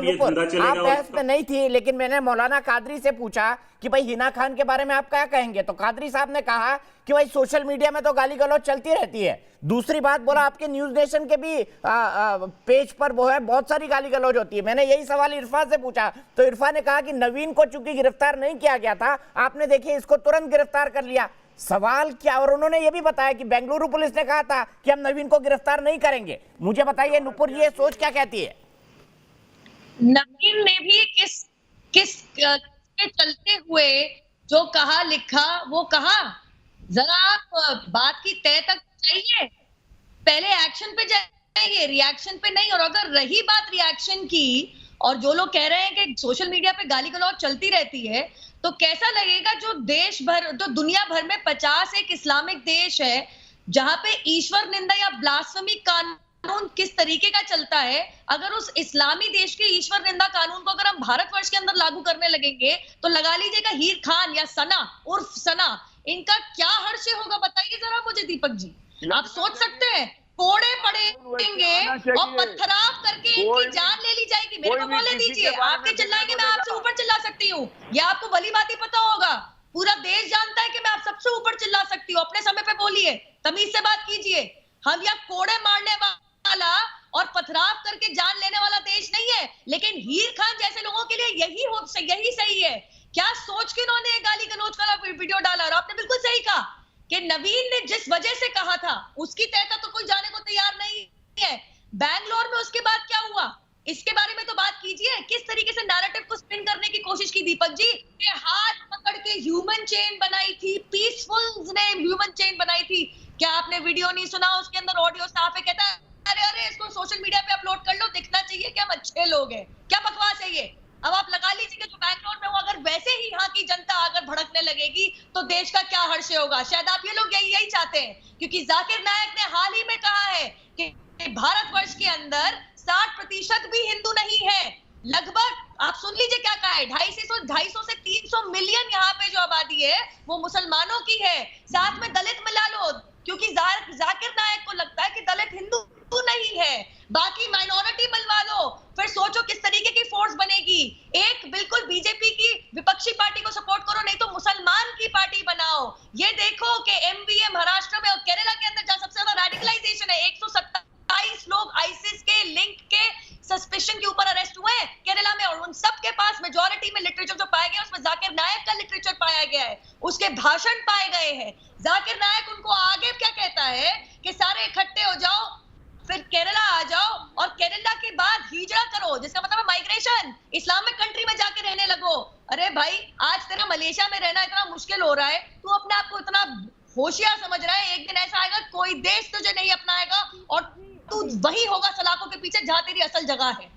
नुपुर, आप बहस में नहीं थी, लेकिन मैंने मौलाना कादरी से पूछा कि भाई हिना खान के बारे में आप क्या कहेंगे, तो कादरी साहब ने कहा कि भाई सोशल मीडिया में तो गाली गलौज चलती रहती है। दूसरी बात बोला, आपके न्यूज नेशन के भी पेज पर वो है बहुत सारी गाली गलौज होती है। मैंने यही सवाल इरफान से पूछा, तो इरफान ने कहा कि नवीन को चूंकि गिरफ्तार नहीं किया गया था, आपने देखिए इसको तुरंत गिरफ्तार कर लिया। सवाल क्या, और उन्होंने ये भी बताया कि बेंगलुरु पुलिस ने कहा था कि हम नवीन को गिरफ्तार नहीं करेंगे। मुझे बताइए नुपुर, ये सोच क्या कहती है? नवीन ने भी किस के चलते हुए जो कहा लिखा वो कहा, जरा आप बात की तय तक चाहिए, पहले एक्शन पे जाइए, रिएक्शन पे नहीं। और अगर रही बात रिएक्शन की, और जो लोग कह रहे हैं कि सोशल मीडिया पे गाली गलौज चलती रहती है, तो कैसा लगेगा जो देश भर, जो दुनिया भर में 50 एक इस्लामिक देश है जहां पे ईश्वर निंदा या ब्लास्फेमी कानून किस तरीके का चलता है। अगर उस इस्लामी देश के ईश्वर निंदा कानून को अगर हम भारतवर्ष के अंदर लागू करने लगेंगे, तो लगा लीजिएगा हीर खान या सना उर्फ सना, इनका क्या हर्ष होगा बताइए जरा मुझे दीपक जी। आप सोच सकते हैं कोड़े पड़ेंगे और पत्थराव करके इनकी जान ले ली जाएगी। मेरे को बोले दीजिए, आपके चिल्लाएंगे मैं आपसे ऊपर चिल्ला सकती हूँ, या आपको भली बात ही पता होगा, पूरा देश जानता है कि मैं आप सबसे ऊपर चिल्ला सकती हूँ। अपने समय पे बोलिए, तमीज से बात कीजिए। हम यहाँ कोड़े मारने वाला और पथराव करके जान लेने वाला देश नहीं है, लेकिन हीर खान जैसे लोगों के लिए यही सही है। क्या सोच के इन्होंने गाली गलौज वाला वीडियो डाला? और आपने बिल्कुल सही कहा कि नवीन ने जिस वजह से कहा था उसकी तय का तो कोई जाने को तैयार नहीं है। बैंगलोर में उसके बाद क्या हुआ, इसके बारे में तो बात कीजिए। किस तरीके से नैरेटिव को स्पिन करने की कोशिश की दीपक जी, ये हाथ पकड़ के ह्यूमन चेन बनाई थी, पीसफुल ने ह्यूमन चेन बनाई थी। क्या आपने वीडियो नहीं सुना? उसके अंदर ऑडियो साफ है, कहता है अरे इसको सोशल मीडिया पे अपलोड कर लो, दिखना चाहिए कि हम अच्छे लोग हैं। क्या बकवास है ये? अब आप लगा लीजिए कि जो बैंगलोर में हो, अगर वैसे ही यहाँ की जनता अगर भड़कने लगेगी तो देश का क्या हर्ष होगा। शायद आप ये लोग यही चाहते हैं, क्योंकि जाकिर नायक ने हाल ही में कहा है कि भारतवर्ष के अंदर 60% भी हिंदू नहीं है। लगभग आप सुन लीजिए क्या कहा है, 250 से 300 मिलियन यहाँ पे जो आबादी है वो मुसलमानों की है। साथ में दलित मिला लो, क्योंकि जाकिर नायक को लगता है कि दलित हिंदू नहीं है। बाकी माइनॉरिटी मिलवा लो, फिर सोचो किस तरीके की फोर्स बनेगी। एक बिल्कुल बीजेपी की विपक्षी पार्टी को सपोर्ट करो, नहीं तो मुसलमान की पार्टी बनाओ। ये देखो कि एमवीए महाराष्ट्र में और केरला के अंदर जहां सबसे ज्यादा रेडिकलाइजेशन है, 127 लोग आईसिस के लिंक के सस्पेशन के ऊपर अरेस्ट हुए हैं केरला में, और उन सब के पास मेजॉरिटी में लिटरेचर जो पाया गया उसमें जाकिर नायक का लिटरेचर पाया गया है, उसके भाषण पाए गए हैं। जाकिर नायक उनको आगे क्या कहता है कि सारे इकट्ठे हो जाओ, फिर केरला आ जाओ और केरला के बाद हिजरा करो, जिसका मतलब है माइग्रेशन, इस्लामिक कंट्री में जाके रहने लगो। अरे भाई, आज तेरा मलेशिया में रहना इतना मुश्किल हो रहा है, तू अपने आप को इतना होशियार समझ रहा है, एक दिन ऐसा आएगा कोई देश तुझे नहीं अपनाएगा और तू वही होगा सलाखों के पीछे जहां तेरी असल जगह है।